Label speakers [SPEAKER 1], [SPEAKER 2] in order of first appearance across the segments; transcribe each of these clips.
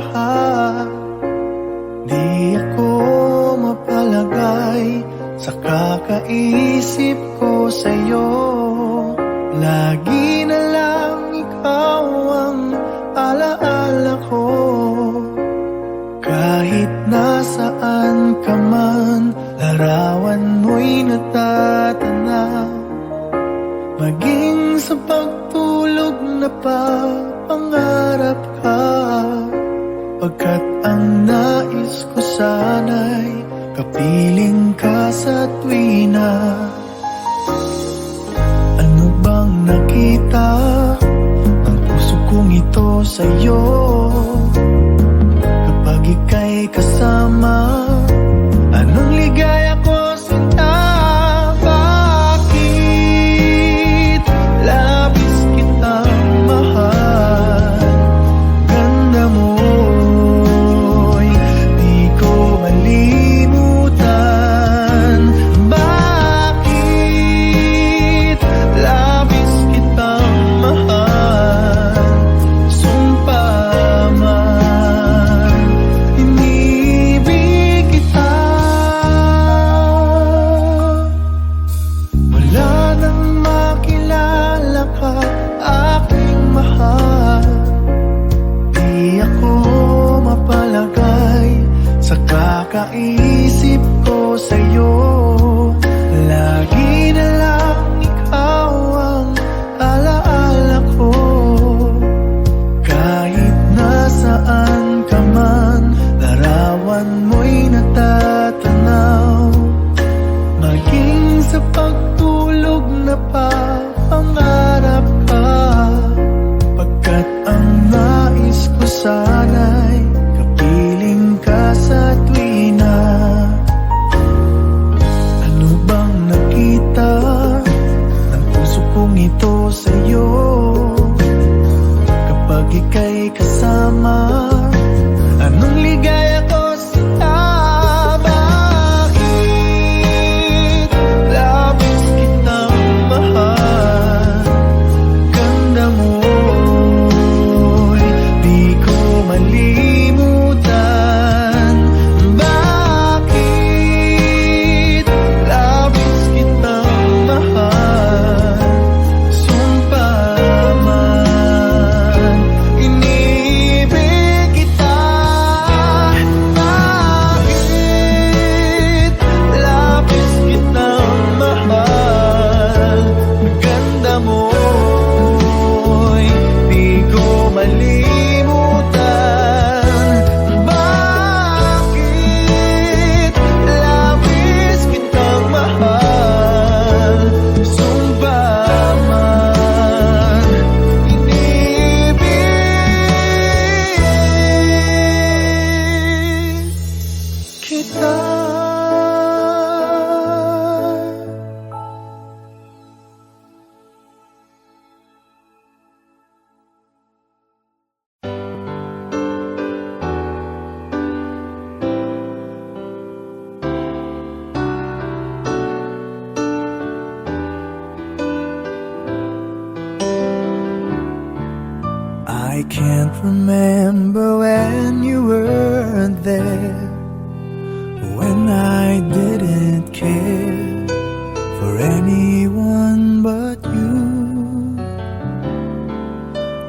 [SPEAKER 1] mahal. Di ako mapalagay sa kakaisip ko sa'yo. Lagi na lang ikaw ang alaala ko. Kahit nasaan ka man, larawan mo'y natatanaw. Maging sa pagtulog na pangarap ka. Pagkat ang nais ko sana'y kapiling ka sa tuwina. Ano bang nakita ng puso kong ito sa'yo? Kapag ika'y kasama, anong ligaya ko sinta? Bakit labis kitang mahal? Ganda mo'y di ko malimutan. Bakit labis kitang mahal? Sumpa man, inibig kita. Wala nang makilala ka, aking mahal. Di ako mapalagay sa kakaisip ko sa'yo. Lagi na lang ikaw ang alaala ko. Kahit nasaan ka man, larawan mo'y natatanaw. Maging sa pagtulog na pangarap ka. Pagkat ang nais ko sana'y kapiling ka sa tuwina. Ano bang nakita ng puso kong ito sa'yo? Kapag ika'y kasama, anong ligaya ko sinta? Bakit labis kitang mahal? Ganda mo'y di ko malimutan. Bakit labis kitang mahal? Sumpa man, inibig kita. Bakit labis kitang mahal? Ganda mo'y di ko malimutan. Bakit labis kitang mahal? Sumpa man, inibig kita. I can't remember when you weren't there, when I didn't care for anyone but you.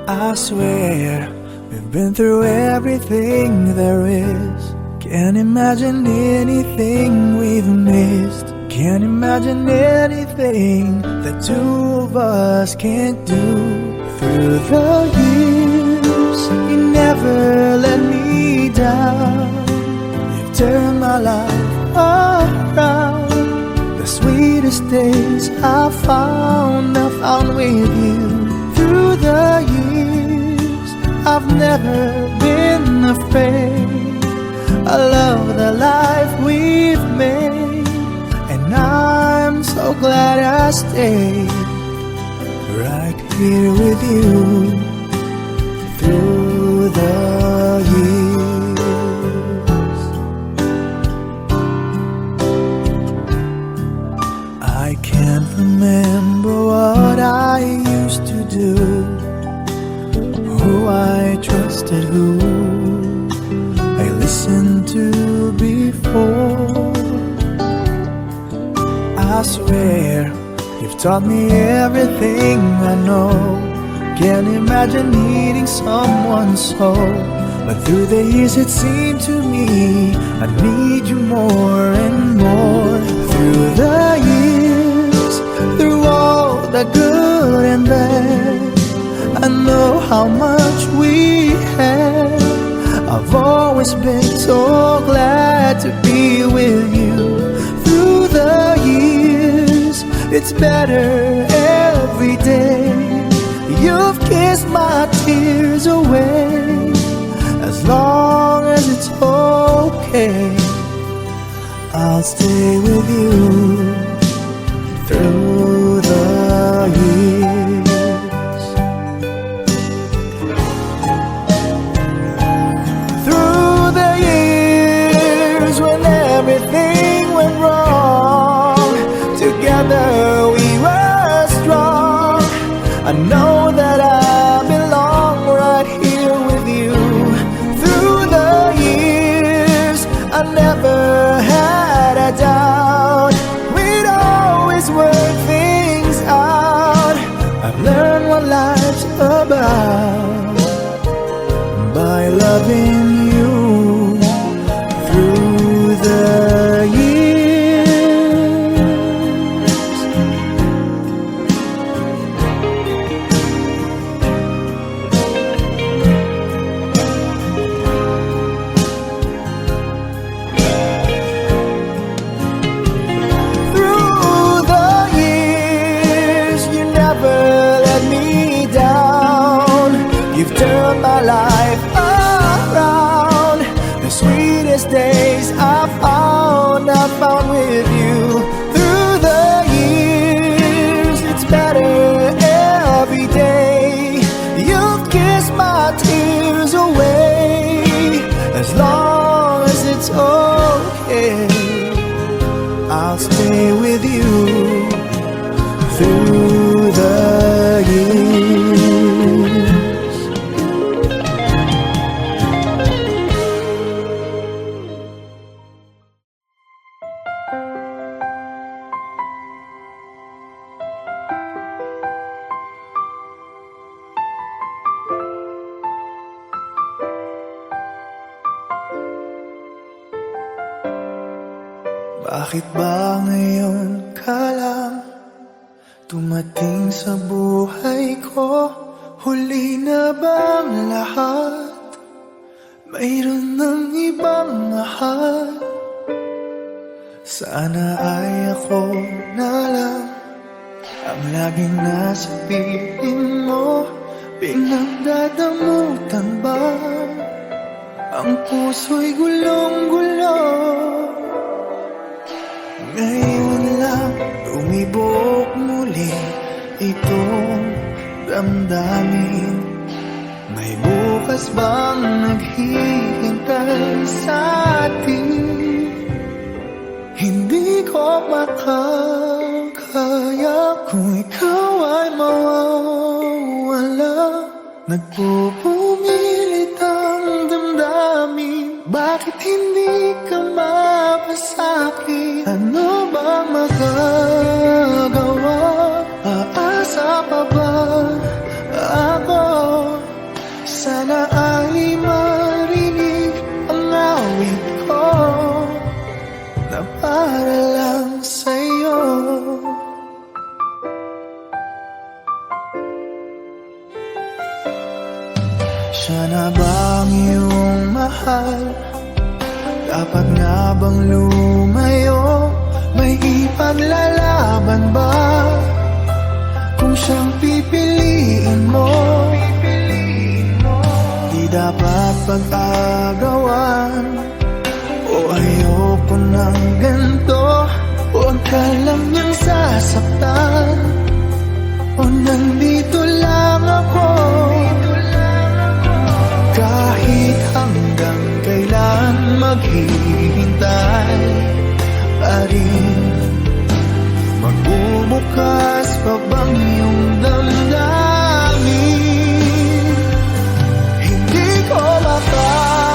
[SPEAKER 1] I swear we've been through everything there is. Can't imagine anything we've missed. Can't imagine anything the two of us can't do. Through the years, you never let me down. You've turned my life around. The sweetest days I found with you. Through the years, I've never been afraid. I love the life we've made, and I'm so glad I stayed right here with you through the years. I can't remember what I used to do, who I trusted, who been to before. I swear you've taught me everything I know. Can't imagine needing someone so. But through the years it seemed to me I need you more and more. Through the years, through all the good and bad, I know how much we had. I've always been so glad to be with you. Through the years, it's better every day. You've kissed my tears away. As long as it's okay, I'll stay with you through the years. Through the years when everything went wrong, together we were strong. I know that I belong right here with you. Through the years, I never had a doubt. We'd always work things out. I've learned what life's about by loving you through the years. Turn my life around. The sweetest days I found with you. Through the years, it's better every day. You've kissed my tears away. As long as it's okay, I'll stay with you through the years. Bakit ba ngayon ka lang tumating sa buhay ko? Huli na bang lahat? Mayroon ng ibang mahal? Sana ay ako na lang ang laging nasa piling mo. Pinagdadamutan ba ang puso'y gulong-gulo? Ngayon lang umibok muli itong damdamin. May bukas bang naghihintay sa atin? Hindi ko makakaya kung ikaw ay mawawala. Nagpupumilit ang damdamin. Bakit hindi ka mapasakit? Ano bang magagawa? Aasa pa ba ako? Sana ay marinig ang awit ko na para lang sa'yo. Siya na bang iyong mahal? Dapat nga bang lumayo? May ipaglalaban ba? Kung siyang pipiliin mo, di dapat pag-agawan. O ayoko ng ganito, huwag ka lang niyang sasaktan. O nandito lang ako, kahit hanggang kailan maghihintay pa rin. Magbubukas pa bang iyong damdamin? Hindi ko makakaya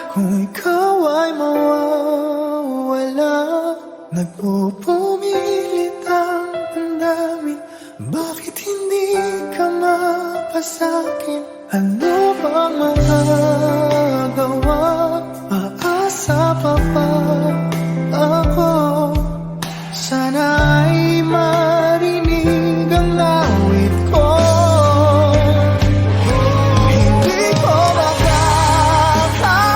[SPEAKER 1] kung ikaw ay mawawala. Nagpupumilit ang damdamin, bakit hindi ka mapasakin? Ano bang magagawa? Aasa pa ba ako? Sana ay marinig ang awit ko. Hindi ko makakayang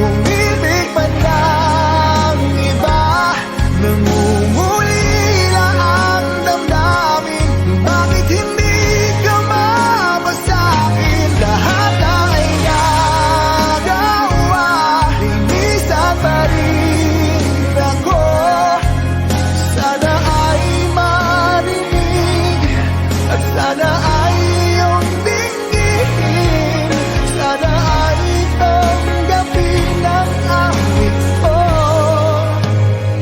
[SPEAKER 1] umibig pa ng iba. Nangungulila ang damdamin, bakit hindi ka mapasakin? Lahat ay nagawa, linisan pa rin ako. Sana ay marinig at sana ay iyong tingin. Sana ay tanggapin ang awit ko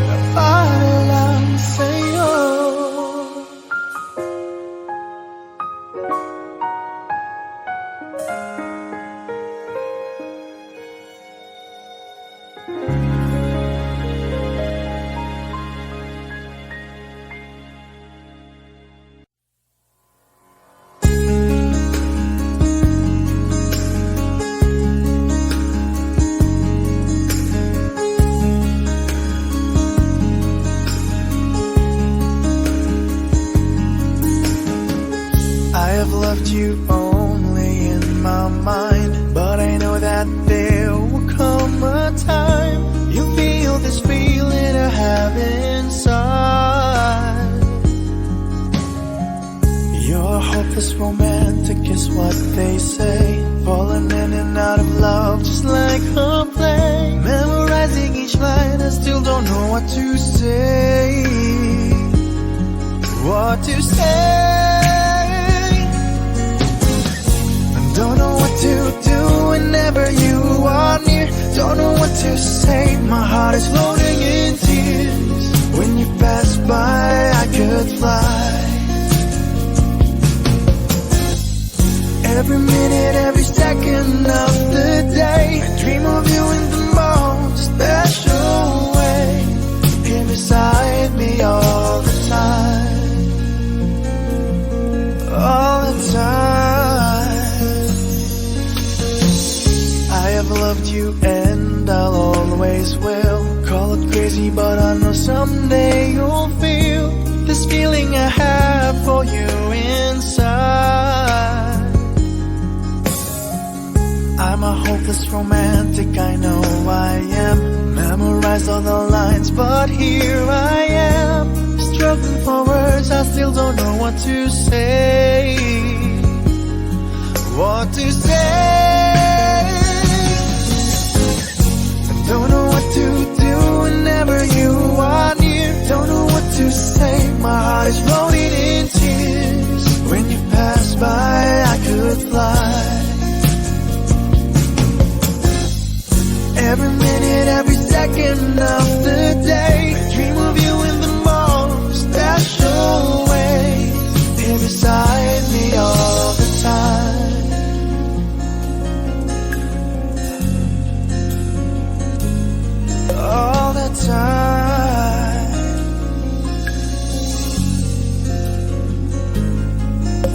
[SPEAKER 1] na para lang sa'yo. I have loved you only in my mind, but I know that there will come a time you feel this feeling I have inside. You're hopeless romantic is what they say, falling in and out of love just like a play. Memorizing each line, I still don't know what to say. What to say? Don't know what to do whenever you are near. Don't know what to say, my heart is floating in tears. When you pass by, I could fly. Every minute, every second of the day, I dream of you in the most special way. Here beside me all the time, all the time. I have loved you and I'll always will. Call it crazy, but I know someday you'll feel this feeling I have for you inside. I'm a hopeless romantic, I know I am. Memorized all the lines, but here I am, struggling for words, I still don't know what to say. What to say? Don't know what to do whenever you are near. Don't know what to say, my heart is floating in tears. When you pass by, I could fly. Every minute, every second of the day, I dream of you in the most special way. Here beside me all the time. All the time,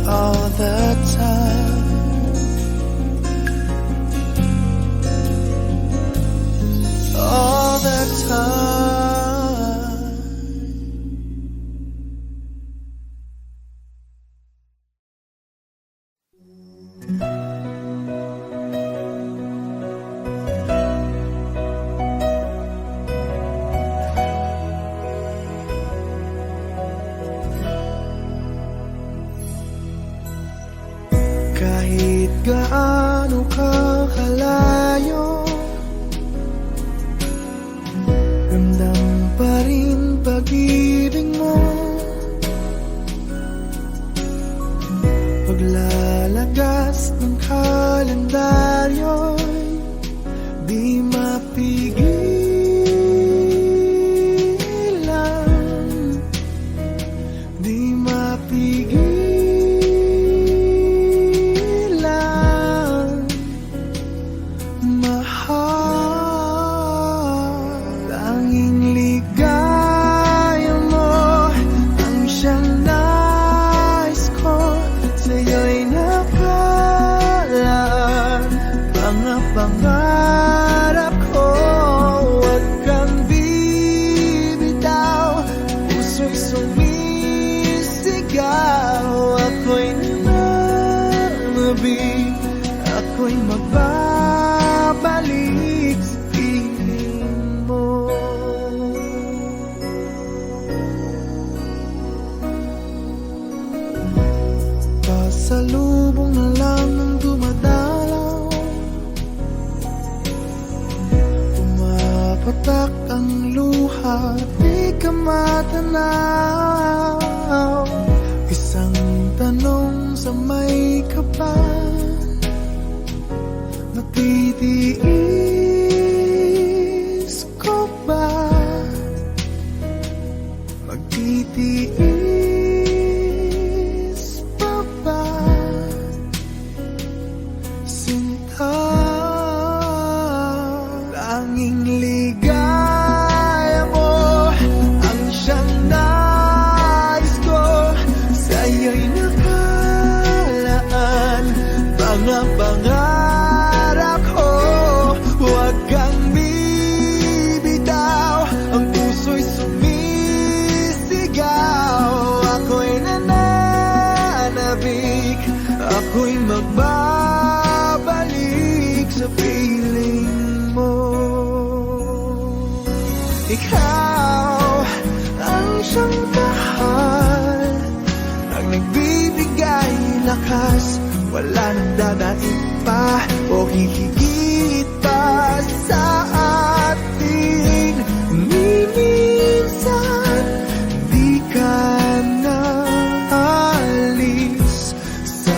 [SPEAKER 1] all the time, all the time. Kahit gaano ka kalayo, ramdam pa rin pag-ibig mo. Paglalagas ng kalendaryo'y di mapigilan, di mapigilan. Mahal pangarap ko. Huwag kang bibitaw, puso'y sumisigaw. Ako'y nananabik, ako'y magbabalik sa piling mo. Pasalubong na lang ng dumadalaw, pumapatak ang luha, di ka matanaw. Isang tanong sa may kapan, matitiis ko ba? Magtitiis pa ba? Sinta, tanging ligaya mo ang siyang nais ko. Sa'yo'y nakalaan mga pangarap ko. Huwag kang bibitaw, ang puso'y sumisigaw. Ako'y nananabik, ako'y magbabalik sa piling mo. Ikaw ang siyang mahal, ang nagbibigay lakas. Wala nang dadaig pa o hihigit pa sa atin. Minsan di ka na alis sa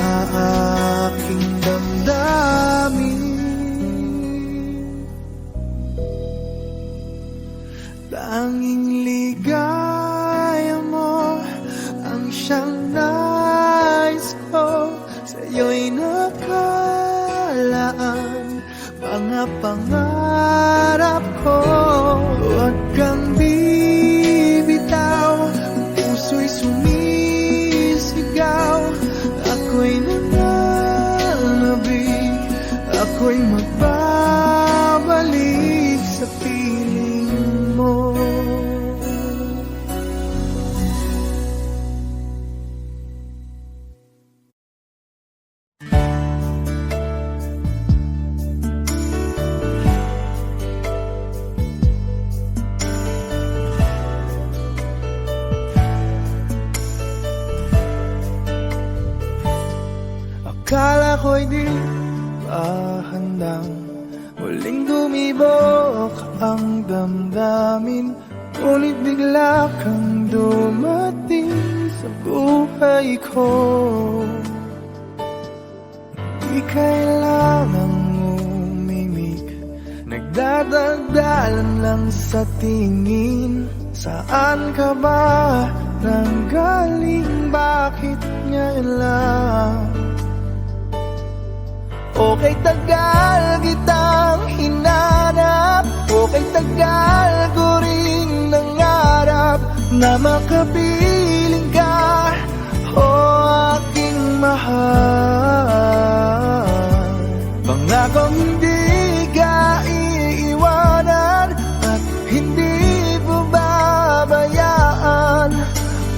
[SPEAKER 1] aking damdamin. Tanging ligaya mo ang siyang nais ko. Sa'yo'y nakalaan mga pangarap ko. Huwag kang bibitaw, ang puso'y sumisigaw. Ako'y nananabik, ako'y magbabalik sa piling mo. Akala ko'y di pahandang muling dumibok ang damdamin. Ngunit bigla kang dumating sa buhay ko. Di kailangang umimik, nagdadagdalan lang sa tingin. Saan ka ba nanggaling? Bakit ngayon lang? Okay, tagal kitang hinanap, okay, tagal ko rin nangarap na makapiling ka, o aking mahal. Pangakong hindi ka iiwanan at hindi mo babayaan,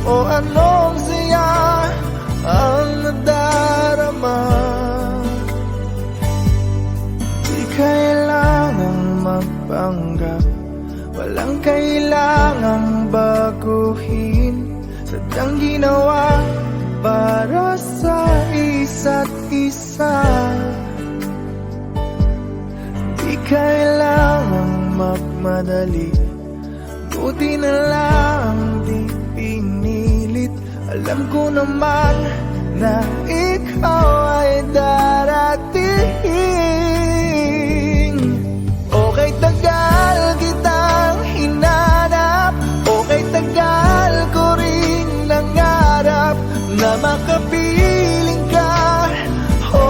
[SPEAKER 1] o anong siya ang nadarama. Kailangang magpanggap, walang kailangang baguhin. Sadyang ginawa para sa isa't isa. Di kailangang magmadali, buti na lang di pinilit. Alam ko naman na ikaw ay darating. Okay, tagal kitang hinanap, okay, tagal ko rin nangarap na makapiling ka, o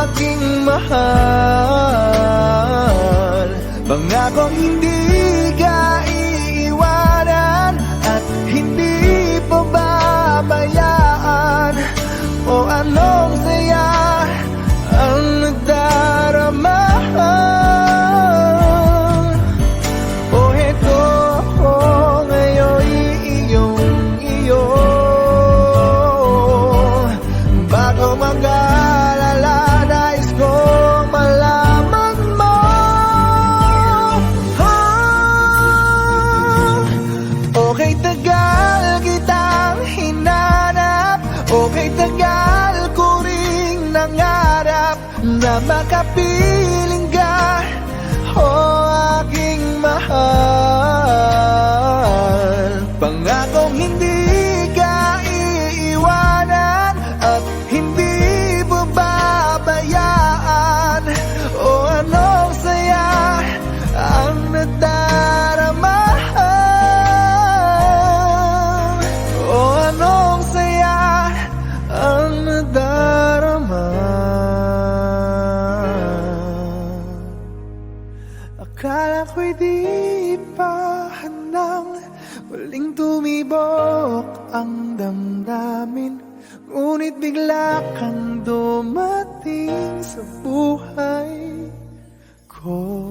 [SPEAKER 1] aking mahal. Pangakong hindi ka iiwanan at hindi po babayaan, o anong saya ang nagdarama. Akala ko'y di pa handang muling tumibok ang damdamin, ngunit bigla kang dumating sa buhay ko.